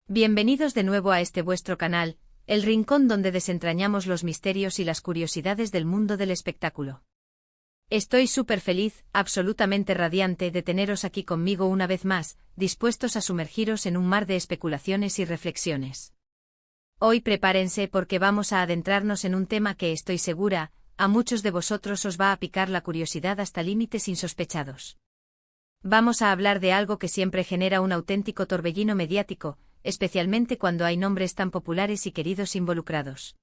Bienvenidos de nuevo a este vuestro canal, el rincón donde desentrañamos los misterios y las curiosidades del mundo del espectáculo. Estoy súper feliz, absolutamente radiante de teneros aquí conmigo una vez más, dispuestos a sumergiros en un mar de especulaciones y reflexiones. Hoy prepárense porque vamos a adentrarnos en un tema que estoy segura, a muchos de vosotros os va a picar la curiosidad hasta límites insospechados. Vamos a hablar de algo que siempre genera un auténtico torbellino mediático, especialmente cuando hay nombres tan populares y queridos involucrados.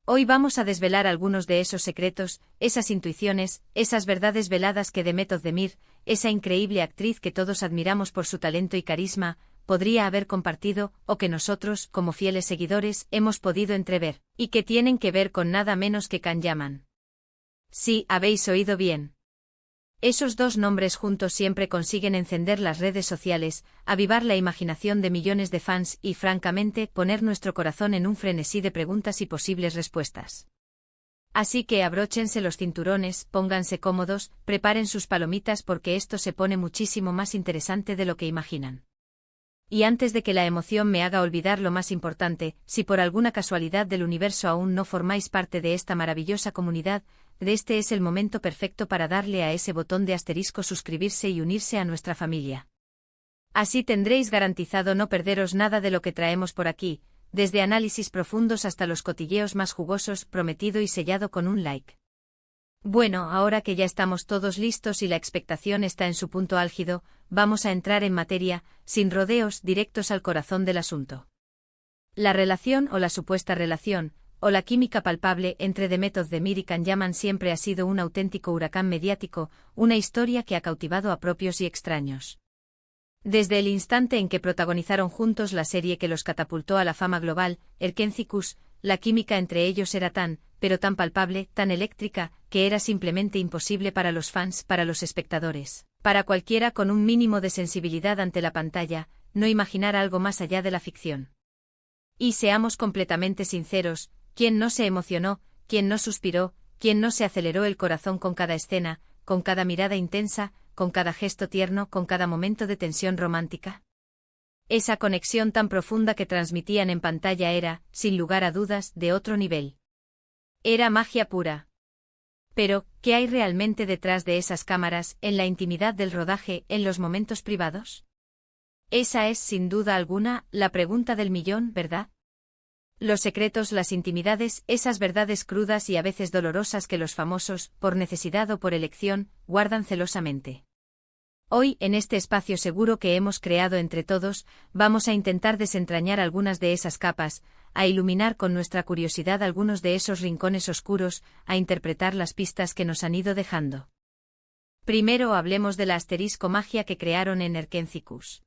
Hoy vamos a desvelar algunos de esos secretos, esas intuiciones, esas verdades veladas que Demet Özdemir, esa increíble actriz que todos admiramos por su talento y carisma, podría haber compartido, o que nosotros, como fieles seguidores, hemos podido entrever, y que tienen que ver con nada menos que Can Yaman. Sí, habéis oído bien. Esos dos nombres juntos siempre consiguen encender las redes sociales, avivar la imaginación de millones de fans y, francamente, poner nuestro corazón en un frenesí de preguntas y posibles respuestas. Así que abróchense los cinturones, pónganse cómodos, preparen sus palomitas porque esto se pone muchísimo más interesante de lo que imaginan. Y antes de que la emoción me haga olvidar lo más importante, si por alguna casualidad del universo aún no formáis parte de esta maravillosa comunidad, este es el momento perfecto para darle a ese botón de asterisco suscribirse y unirse a nuestra familia. Así tendréis garantizado no perderos nada de lo que traemos por aquí, desde análisis profundos hasta los cotilleos más jugosos, prometido y sellado con un like. Bueno, ahora que ya estamos todos listos y la expectación está en su punto álgido, vamos a entrar en materia, sin rodeos, directos al corazón del asunto. La relación o la supuesta relación, o la química palpable entre Demet Özdemir y Can Yaman siempre ha sido un auténtico huracán mediático, una historia que ha cautivado a propios y extraños. Desde el instante en que protagonizaron juntos la serie que los catapultó a la fama global, Erkenzikus, la química entre ellos era tan, pero tan palpable, tan eléctrica, que era simplemente imposible para los fans, para los espectadores, para cualquiera con un mínimo de sensibilidad ante la pantalla, no imaginar algo más allá de la ficción. Y seamos completamente sinceros, ¿quién no se emocionó, quién no suspiró, quién no se aceleró el corazón con cada escena, con cada mirada intensa, con cada gesto tierno, con cada momento de tensión romántica? Esa conexión tan profunda que transmitían en pantalla era, sin lugar a dudas, de otro nivel. Era magia pura. Pero, ¿qué hay realmente detrás de esas cámaras, en la intimidad del rodaje, en los momentos privados? Esa es, sin duda alguna, la pregunta del millón, ¿verdad? Los secretos, las intimidades, esas verdades crudas y a veces dolorosas que los famosos, por necesidad o por elección, guardan celosamente. Hoy, en este espacio seguro que hemos creado entre todos, vamos a intentar desentrañar algunas de esas capas, a iluminar con nuestra curiosidad algunos de esos rincones oscuros, a interpretar las pistas que nos han ido dejando. Primero hablemos de la asterisco magia que crearon en Erkenzikus.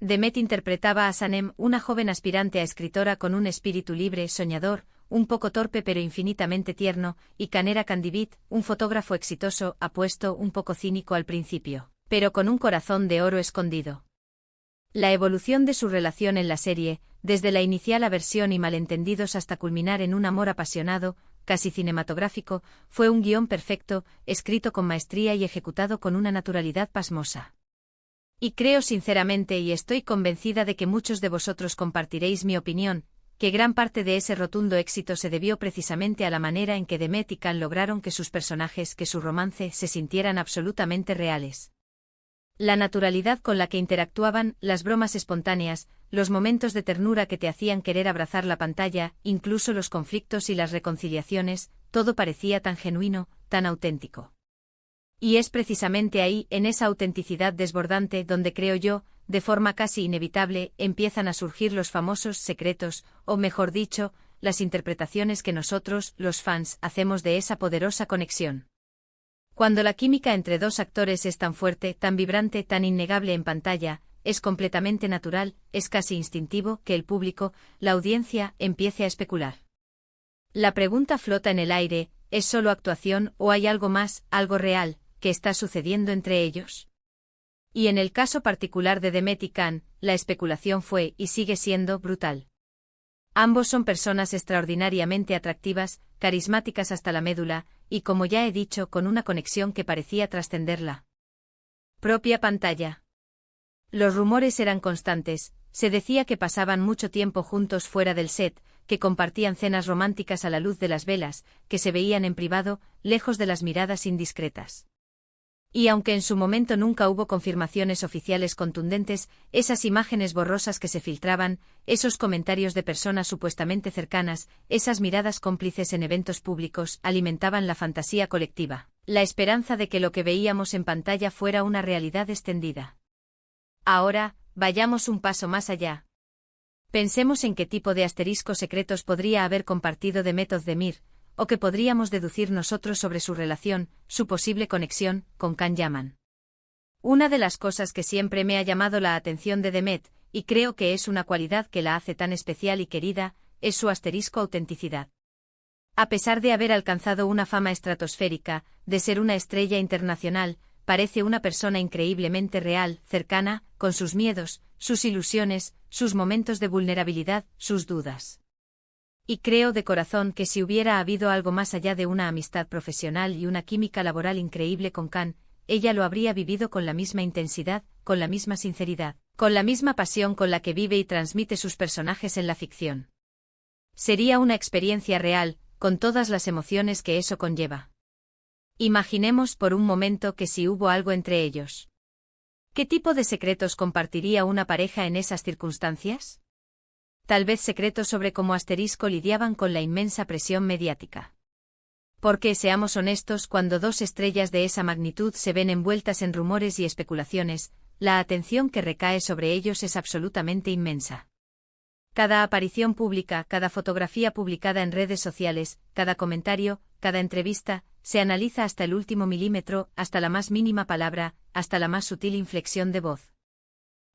Demet interpretaba a Sanem, una joven aspirante a escritora con un espíritu libre, soñador, un poco torpe pero infinitamente tierno, y Can era Candibit, un fotógrafo exitoso, apuesto, un poco cínico al principio, pero con un corazón de oro escondido. La evolución de su relación en la serie, desde la inicial aversión y malentendidos hasta culminar en un amor apasionado, casi cinematográfico, fue un guión perfecto, escrito con maestría y ejecutado con una naturalidad pasmosa. Y creo sinceramente y estoy convencida de que muchos de vosotros compartiréis mi opinión, que gran parte de ese rotundo éxito se debió precisamente a la manera en que Demet y Can lograron que sus personajes, que su romance, se sintieran absolutamente reales. La naturalidad con la que interactuaban, las bromas espontáneas, los momentos de ternura que te hacían querer abrazar la pantalla, incluso los conflictos y las reconciliaciones, todo parecía tan genuino, tan auténtico. Y es precisamente ahí, en esa autenticidad desbordante, donde creo yo, de forma casi inevitable, empiezan a surgir los famosos secretos, o mejor dicho, las interpretaciones que nosotros, los fans, hacemos de esa poderosa conexión. Cuando la química entre dos actores es tan fuerte, tan vibrante, tan innegable en pantalla, es completamente natural, es casi instintivo que el público, la audiencia, empiece a especular. La pregunta flota en el aire, ¿es solo actuación o hay algo más, algo real, que está sucediendo entre ellos? Y en el caso particular de Demet y Can, la especulación fue, y sigue siendo, brutal. Ambos son personas extraordinariamente atractivas, carismáticas hasta la médula, y como ya he dicho, con una conexión que parecía trascender la propia pantalla. Los rumores eran constantes, Se decía que pasaban mucho tiempo juntos fuera del set, que compartían cenas románticas a la luz de las velas, que se veían en privado, lejos de las miradas indiscretas. Y aunque en su momento nunca hubo confirmaciones oficiales contundentes, esas imágenes borrosas que se filtraban, esos comentarios de personas supuestamente cercanas, esas miradas cómplices en eventos públicos, alimentaban la fantasía colectiva, la esperanza de que lo que veíamos en pantalla fuera una realidad extendida. Ahora, vayamos un paso más allá. Pensemos en qué tipo de asteriscos secretos podría haber compartido Demet Özdemir, o que podríamos deducir nosotros sobre su relación, su posible conexión, con Can Yaman. Una de las cosas que siempre me ha llamado la atención de Demet, y creo que es una cualidad que la hace tan especial y querida, es su asterisco autenticidad. A pesar de haber alcanzado una fama estratosférica, de ser una estrella internacional, parece una persona increíblemente real, cercana, con sus miedos, sus ilusiones, sus momentos de vulnerabilidad, sus dudas. Y creo de corazón que si hubiera habido algo más allá de una amistad profesional y una química laboral increíble con Can, ella lo habría vivido con la misma intensidad, con la misma sinceridad, con la misma pasión con la que vive y transmite sus personajes en la ficción. Sería una experiencia real, con todas las emociones que eso conlleva. Imaginemos por un momento que si hubo algo entre ellos. ¿Qué tipo de secretos compartiría una pareja en esas circunstancias? Tal vez secretos sobre cómo asterisco lidiaban con la inmensa presión mediática. Porque, seamos honestos, cuando dos estrellas de esa magnitud se ven envueltas en rumores y especulaciones, la atención que recae sobre ellos es absolutamente inmensa. Cada aparición pública, cada fotografía publicada en redes sociales, cada comentario, cada entrevista, se analiza hasta el último milímetro, hasta la más mínima palabra, hasta la más sutil inflexión de voz.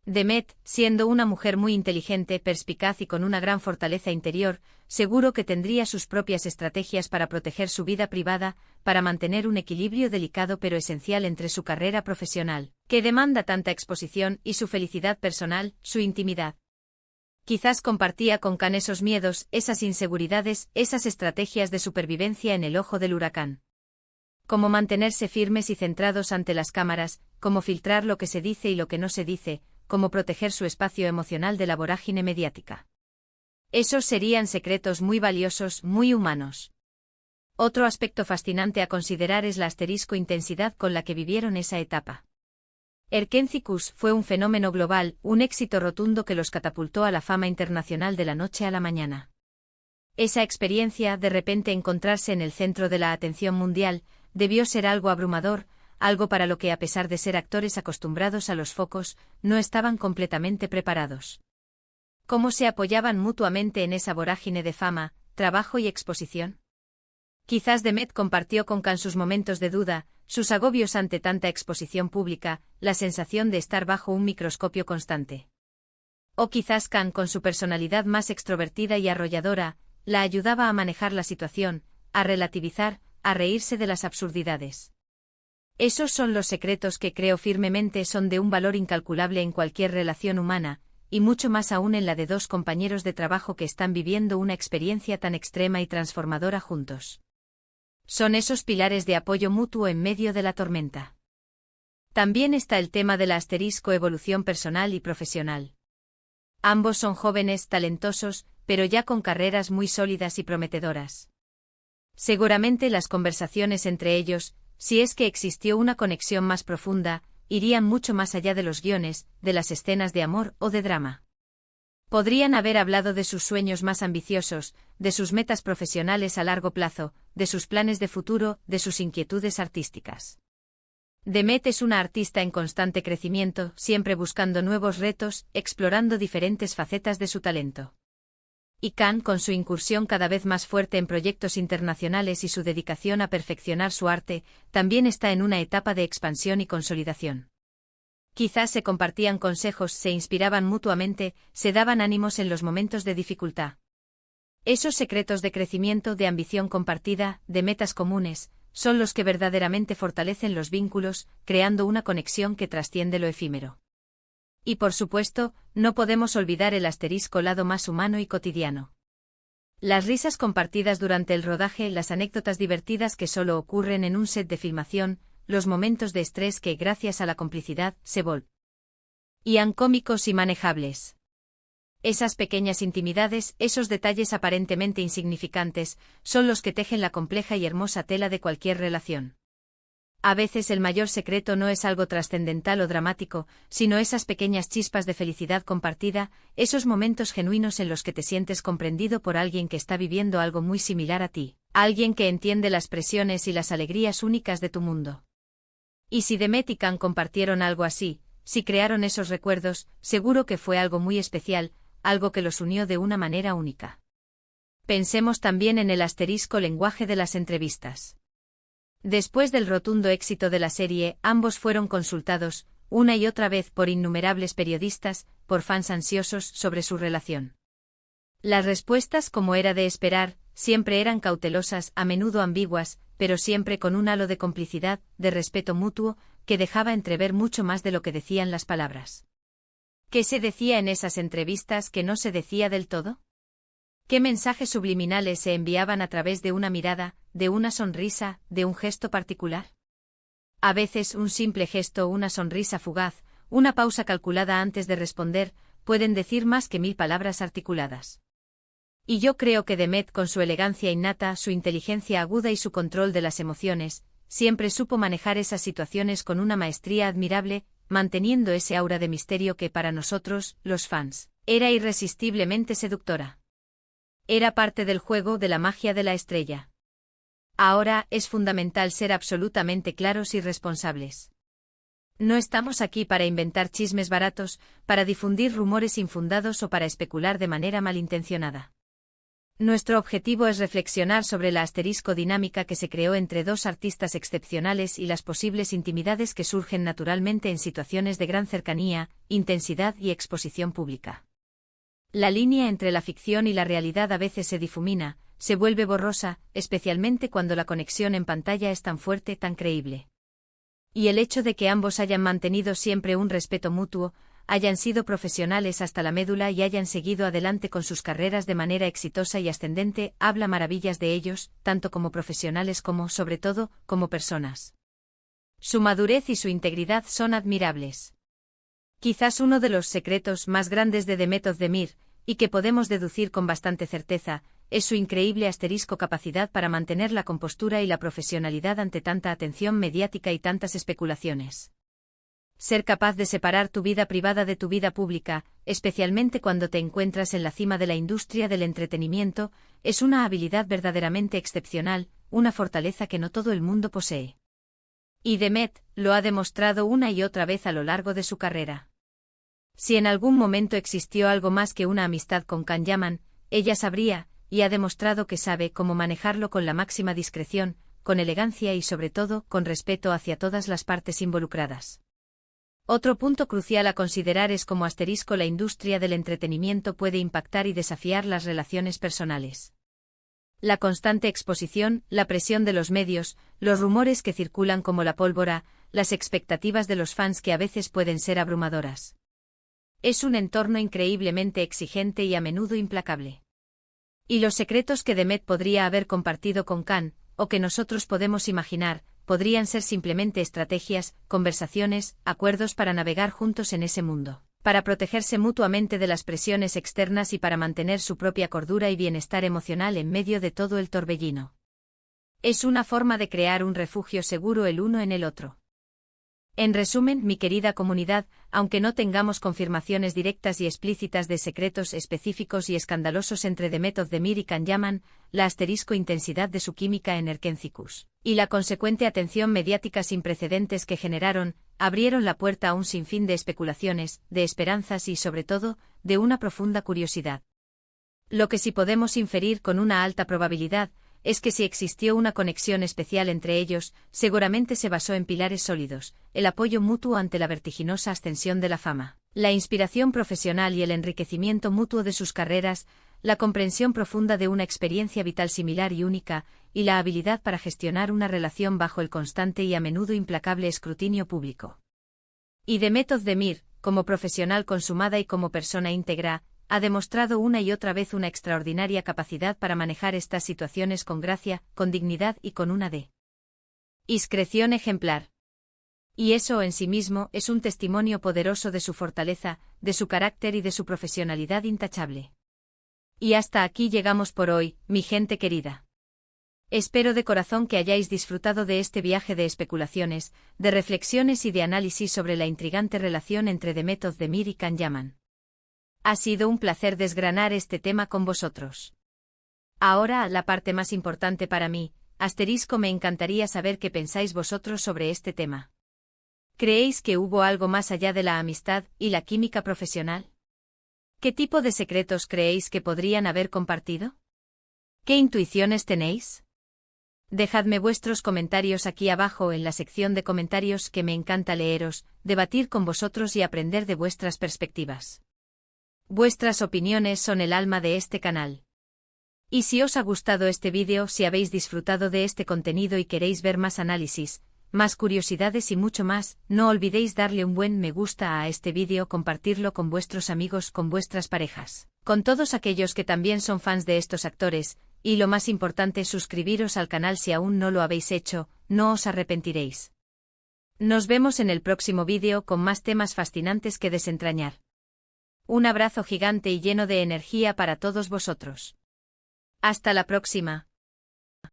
Demet, siendo una mujer muy inteligente, perspicaz y con una gran fortaleza interior, seguro que tendría sus propias estrategias para proteger su vida privada, para mantener un equilibrio delicado pero esencial entre su carrera profesional, que demanda tanta exposición, y su felicidad personal, su intimidad. Quizás compartía con Can esos miedos, esas inseguridades, esas estrategias de supervivencia en el ojo del huracán. Cómo mantenerse firmes y centrados ante las cámaras, cómo filtrar lo que se dice y lo que no se dice, cómo proteger su espacio emocional de la vorágine mediática. Esos serían secretos muy valiosos, muy humanos. Otro aspecto fascinante a considerar es la asterisco intensidad con la que vivieron esa etapa. Erkenci fue un fenómeno global, un éxito rotundo que los catapultó a la fama internacional de la noche a la mañana. Esa experiencia, de repente encontrarse en el centro de la atención mundial, debió ser algo abrumador, algo para lo que, a pesar de ser actores acostumbrados a los focos, no estaban completamente preparados. ¿Cómo se apoyaban mutuamente en esa vorágine de fama, trabajo y exposición? Quizás Demet compartió con Can sus momentos de duda, sus agobios ante tanta exposición pública, la sensación de estar bajo un microscopio constante. O quizás Can, con su personalidad más extrovertida y arrolladora, la ayudaba a manejar la situación, a relativizar, a reírse de las absurdidades. Esos son los secretos que creo firmemente son de un valor incalculable en cualquier relación humana, y mucho más aún en la de dos compañeros de trabajo que están viviendo una experiencia tan extrema y transformadora juntos. Son esos pilares de apoyo mutuo en medio de la tormenta. También está el tema de la asterisco evolución personal y profesional. Ambos son jóvenes, talentosos, pero ya con carreras muy sólidas y prometedoras. Seguramente las conversaciones entre ellos, si es que existió una conexión más profunda, irían mucho más allá de los guiones, de las escenas de amor o de drama. Podrían haber hablado de sus sueños más ambiciosos, de sus metas profesionales a largo plazo, de sus planes de futuro, de sus inquietudes artísticas. Demet es una artista en constante crecimiento, siempre buscando nuevos retos, explorando diferentes facetas de su talento. Y Can, con su incursión cada vez más fuerte en proyectos internacionales y su dedicación a perfeccionar su arte, también está en una etapa de expansión y consolidación. Quizás se compartían consejos, se inspiraban mutuamente, se daban ánimos en los momentos de dificultad. Esos secretos de crecimiento, de ambición compartida, de metas comunes, son los que verdaderamente fortalecen los vínculos, creando una conexión que trasciende lo efímero. Y por supuesto, no podemos olvidar el asterisco lado más humano y cotidiano. Las risas compartidas durante el rodaje, las anécdotas divertidas que solo ocurren en un set de filmación, los momentos de estrés que, gracias a la complicidad, se volvían cómicos y manejables. Esas pequeñas intimidades, esos detalles aparentemente insignificantes, son los que tejen la compleja y hermosa tela de cualquier relación. A veces el mayor secreto no es algo trascendental o dramático, sino esas pequeñas chispas de felicidad compartida, esos momentos genuinos en los que te sientes comprendido por alguien que está viviendo algo muy similar a ti, alguien que entiende las presiones y las alegrías únicas de tu mundo. Y si Demet y Can compartieron algo así, si crearon esos recuerdos, seguro que fue algo muy especial, algo que los unió de una manera única. Pensemos también en el asterisco lenguaje de las entrevistas. Después del rotundo éxito de la serie, ambos fueron consultados, una y otra vez por innumerables periodistas, por fans ansiosos sobre su relación. Las respuestas, como era de esperar, siempre eran cautelosas, a menudo ambiguas, pero siempre con un halo de complicidad, de respeto mutuo, que dejaba entrever mucho más de lo que decían las palabras. ¿Qué se decía en esas entrevistas que no se decía del todo? ¿Qué mensajes subliminales se enviaban a través de una mirada, de una sonrisa, de un gesto particular? A veces un simple gesto o una sonrisa fugaz, una pausa calculada antes de responder, pueden decir más que 1000 palabras articuladas. Y yo creo que Demet, con su elegancia innata, su inteligencia aguda y su control de las emociones, siempre supo manejar esas situaciones con una maestría admirable, manteniendo ese aura de misterio que para nosotros, los fans, era irresistiblemente seductora. Era parte del juego, de la magia de la estrella. Ahora, es fundamental ser absolutamente claros y responsables. No estamos aquí para inventar chismes baratos, para difundir rumores infundados o para especular de manera malintencionada. Nuestro objetivo es reflexionar sobre la asterisco dinámica que se creó entre dos artistas excepcionales y las posibles intimidades que surgen naturalmente en situaciones de gran cercanía, intensidad y exposición pública. La línea entre la ficción y la realidad a veces se difumina, se vuelve borrosa, especialmente cuando la conexión en pantalla es tan fuerte, tan creíble. Y el hecho de que ambos hayan mantenido siempre un respeto mutuo, hayan sido profesionales hasta la médula y hayan seguido adelante con sus carreras de manera exitosa y ascendente, habla maravillas de ellos, tanto como profesionales como, sobre todo, como personas. Su madurez y su integridad son admirables. Quizás uno de los secretos más grandes de Demet Özdemir, y que podemos deducir con bastante certeza, es su increíble asterisco capacidad para mantener la compostura y la profesionalidad ante tanta atención mediática y tantas especulaciones. Ser capaz de separar tu vida privada de tu vida pública, especialmente cuando te encuentras en la cima de la industria del entretenimiento, es una habilidad verdaderamente excepcional, una fortaleza que no todo el mundo posee. Y Demet lo ha demostrado una y otra vez a lo largo de su carrera. Si en algún momento existió algo más que una amistad con Can Yaman, ella sabría, y ha demostrado que sabe cómo manejarlo con la máxima discreción, con elegancia y sobre todo con respeto hacia todas las partes involucradas. Otro punto crucial a considerar es cómo asterisco la industria del entretenimiento puede impactar y desafiar las relaciones personales. La constante exposición, la presión de los medios, los rumores que circulan como la pólvora, las expectativas de los fans que a veces pueden ser abrumadoras. Es un entorno increíblemente exigente y a menudo implacable. Y los secretos que Demet podría haber compartido con Can, o que nosotros podemos imaginar, podrían ser simplemente estrategias, conversaciones, acuerdos para navegar juntos en ese mundo, para protegerse mutuamente de las presiones externas y para mantener su propia cordura y bienestar emocional en medio de todo el torbellino. Es una forma de crear un refugio seguro el uno en el otro. En resumen, mi querida comunidad, aunque no tengamos confirmaciones directas y explícitas de secretos específicos y escandalosos entre Demet Özdemir y Can Yaman, la asterisco intensidad de su química en Erkencicus, y la consecuente atención mediática sin precedentes que generaron, abrieron la puerta a un sinfín de especulaciones, de esperanzas y, sobre todo, de una profunda curiosidad. Lo que sí podemos inferir con una alta probabilidad, es que si existió una conexión especial entre ellos, seguramente se basó en pilares sólidos, el apoyo mutuo ante la vertiginosa ascensión de la fama, la inspiración profesional y el enriquecimiento mutuo de sus carreras, la comprensión profunda de una experiencia vital similar y única, y la habilidad para gestionar una relación bajo el constante y a menudo implacable escrutinio público. Y Demet Özdemir, como profesional consumada y como persona íntegra, ha demostrado una y otra vez una extraordinaria capacidad para manejar estas situaciones con gracia, con dignidad y con una discreción ejemplar. Y eso en sí mismo es un testimonio poderoso de su fortaleza, de su carácter y de su profesionalidad intachable. Y hasta aquí llegamos por hoy, mi gente querida. Espero de corazón que hayáis disfrutado de este viaje de especulaciones, de reflexiones y de análisis sobre la intrigante relación entre Demet Özdemir y Can Yaman. Ha sido un placer desgranar este tema con vosotros. Ahora, la parte más importante para mí, me encantaría saber qué pensáis vosotros sobre este tema. ¿Creéis que hubo algo más allá de la amistad y la química profesional? ¿Qué tipo de secretos creéis que podrían haber compartido? ¿Qué intuiciones tenéis? Dejadme vuestros comentarios aquí abajo en la sección de comentarios, que me encanta leeros, debatir con vosotros y aprender de vuestras perspectivas. Vuestras opiniones son el alma de este canal. Y si os ha gustado este vídeo, si habéis disfrutado de este contenido y queréis ver más análisis, más curiosidades y mucho más, no olvidéis darle un buen me gusta a este vídeo, compartirlo con vuestros amigos, con vuestras parejas, con todos aquellos que también son fans de estos actores, y lo más importante, suscribiros al canal si aún no lo habéis hecho, no os arrepentiréis. Nos vemos en el próximo vídeo con más temas fascinantes que desentrañar. Un abrazo gigante y lleno de energía para todos vosotros. Hasta la próxima.